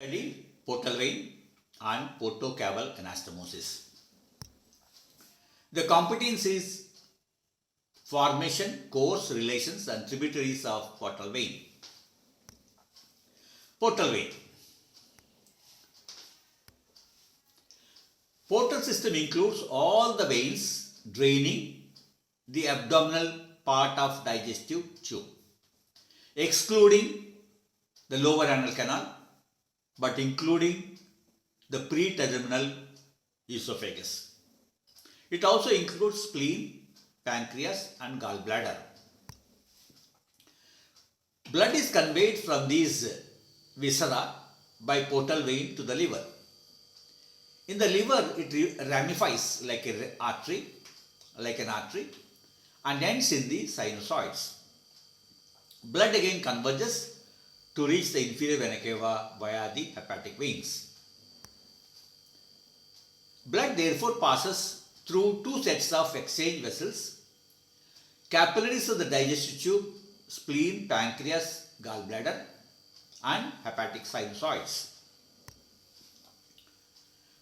Study portal vein and portocaval anastomosis. The competence is formation, course, relations and tributaries of portal vein. Portal vein. Portal system includes all the veins draining the abdominal part of digestive tube, excluding the lower anal canal, but including the pre-terminal esophagus. It also includes spleen, pancreas and gallbladder. Blood is conveyed from these viscera by portal vein to the liver. In the liver, it ramifies like an artery, and ends in the sinusoids. Blood again converges to reach the inferior vena cava via the hepatic veins. Blood therefore passes through two sets of exchange vessels, capillaries of the digestive tube, spleen, pancreas, gallbladder and hepatic sinusoids.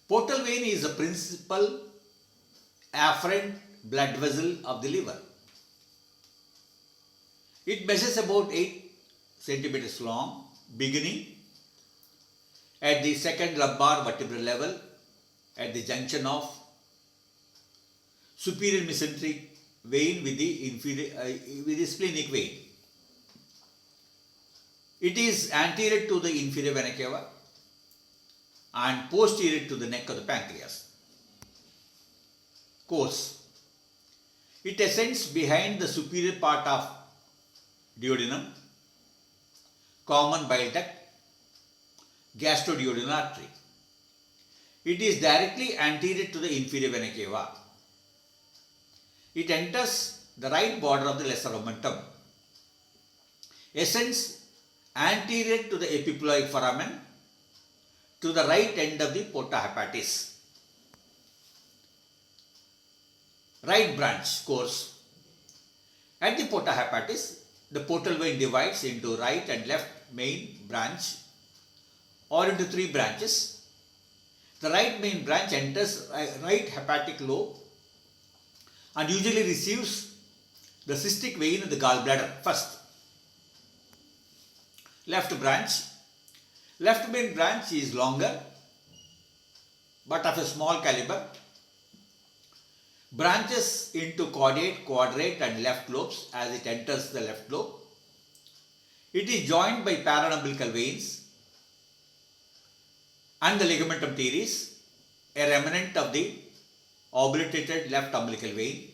Portal vein is the principal afferent blood vessel of the liver. It measures about 8 centimeters long, beginning at the second lumbar vertebral level at the junction of superior mesenteric vein with the splenic vein. It is anterior to the inferior vena cava and posterior to the neck of the pancreas. Course. It ascends behind the superior part of duodenum, common bile duct, gastroduodenal artery. It is directly anterior to the inferior vena cava. It enters the right border of the lesser omentum, ascends anterior to the epiploic foramen to the right end of the porta hepatis. Right branch course. At the porta hepatis, the portal vein divides into right and left main branch or into 3 branches. The right main branch enters right hepatic lobe and usually receives the cystic vein in the gallbladder first. Left branch. Left main branch is longer but of a small caliber. Branches into caudate, quadrate and left lobes as it enters the left lobe. It is joined by paraumbilical veins and the ligamentum teres, a remnant of the obliterated left umbilical vein.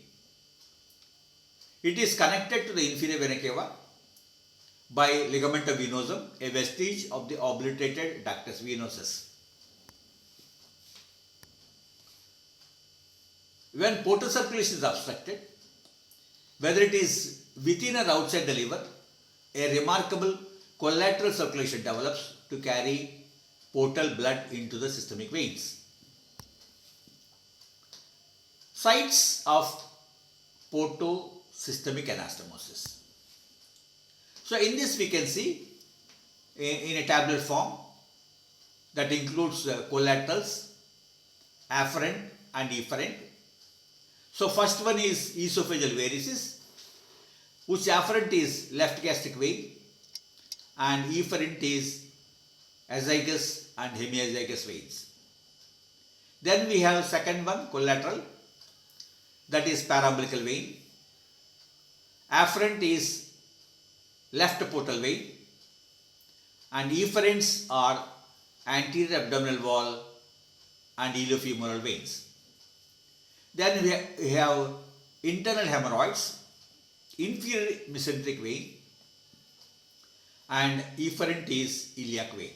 It is connected to the inferior vena cava by ligamentum venosum, a vestige of the obliterated ductus venosus. When portal circulation is obstructed, whether it is within or outside the liver, a remarkable collateral circulation develops to carry portal blood into the systemic veins. Sites of portosystemic anastomosis. So in this we can see in a tabular form that includes collaterals, afferent and efferent. So first one is esophageal varices, which afferent is left gastric vein and efferent is azygous and hemiazygous veins. Then we have second one, collateral, that is paraumbilical vein. Afferent is left portal vein and efferents are anterior abdominal wall and iliofemoral veins. Then we have internal hemorrhoids, inferior mesenteric vein and efferent is iliac vein.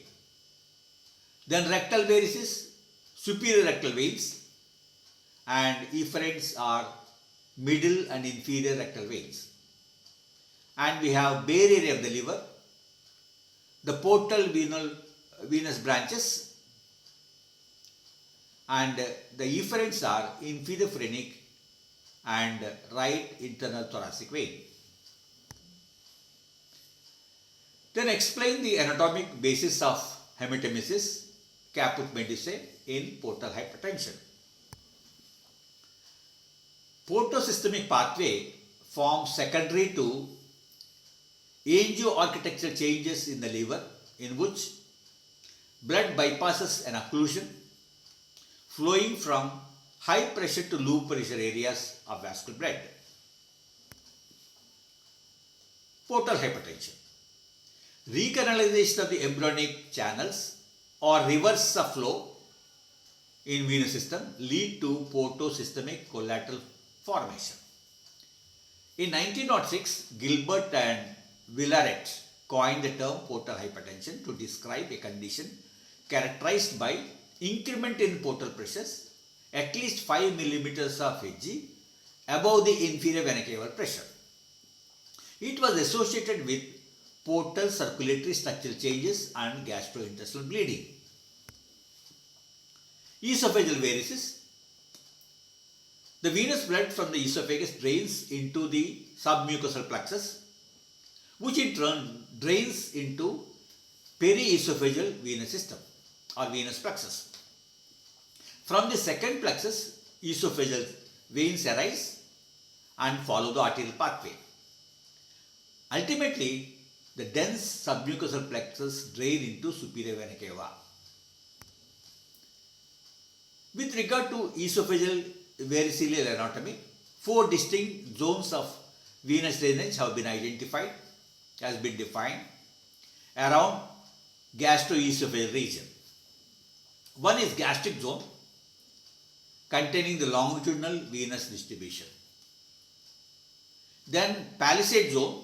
Then rectal varices, superior rectal veins and efferents are middle and inferior rectal veins. And we have bare area of the liver, the portal venous branches and the efferents are inferior phrenic and right internal thoracic vein. Then explain the anatomic basis of hematemesis, caput medusae in portal hypertension. Portosystemic pathway forms secondary to angioarchitectural changes in the liver, in which blood bypasses an occlusion flowing from high pressure to low pressure areas of vascular blood. Portal hypertension. Recanalization of the embryonic channels or reverse of flow in venous system lead to portosystemic collateral formation. In 1906, Gilbert and Villaret coined the term portal hypertension to describe a condition characterized by increment in portal pressures at least 5 millimeters of Hg above the inferior vena cava pressure. It was associated with portal circulatory structural changes and gastrointestinal bleeding. Esophageal varices. The venous blood from the esophagus drains into the submucosal plexus, which in turn drains into periesophageal venous system or venous plexus. From the second plexus, esophageal veins arise and follow the arterial pathway. Ultimately, the dense submucosal plexus drain into superior vena cava. With regard to esophageal variceal anatomy, 4 distinct zones of venous drainage have been identified, has been defined around gastroesophageal region. One is gastric zone, containing the longitudinal venous distribution. Then palisade zone,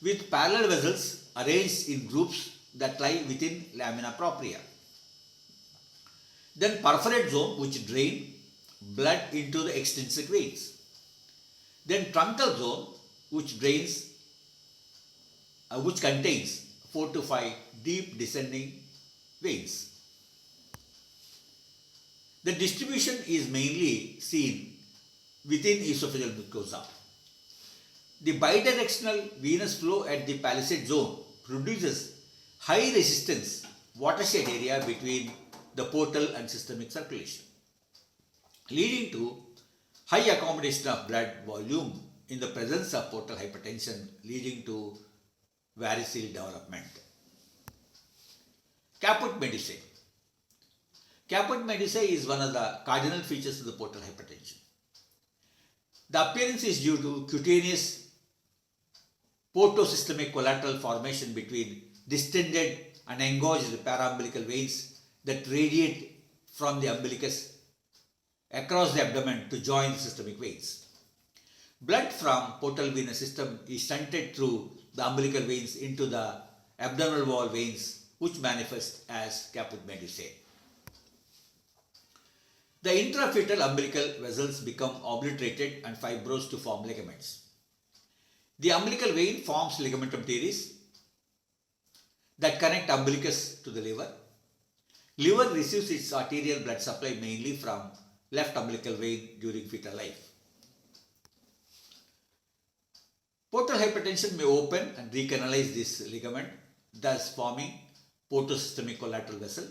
with parallel vessels arranged in groups that lie within lamina propria. Then perforate zone, which drain blood into the extrinsic veins. Then truncal zone, which drains, which contains 4 to 5 deep descending veins. The distribution is mainly seen within esophageal mucosa. The bidirectional venous flow at the palisade zone produces high resistance watershed area between the portal and systemic circulation, leading to high accommodation of blood volume in the presence of portal hypertension, leading to variceal development. Caput medusae. Caput medusae is one of the cardinal features of the portal hypertension. The appearance is due to cutaneous portosystemic collateral formation between distended and engorged paraumbilical veins that radiate from the umbilicus across the abdomen to join the systemic veins. Blood from portal venous system is shunted through the umbilical veins into the abdominal wall veins, which manifest as caput medusae. The intrafetal umbilical vessels become obliterated and fibrosed to form ligaments. The umbilical vein forms ligamentum teres that connect umbilicus to the liver. Liver receives its arterial blood supply mainly from left umbilical vein during fetal life. Portal hypertension may open and recanalize this ligament, thus forming portosystemic collateral vessel.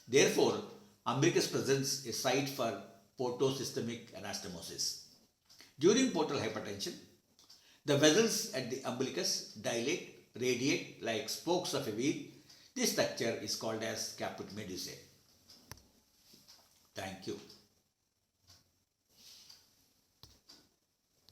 Therefore, umbilicus presents a site for portosystemic anastomosis. During portal hypertension, the vessels at the umbilicus dilate, radiate like spokes of a wheel. This structure is called as caput medusae. Thank you.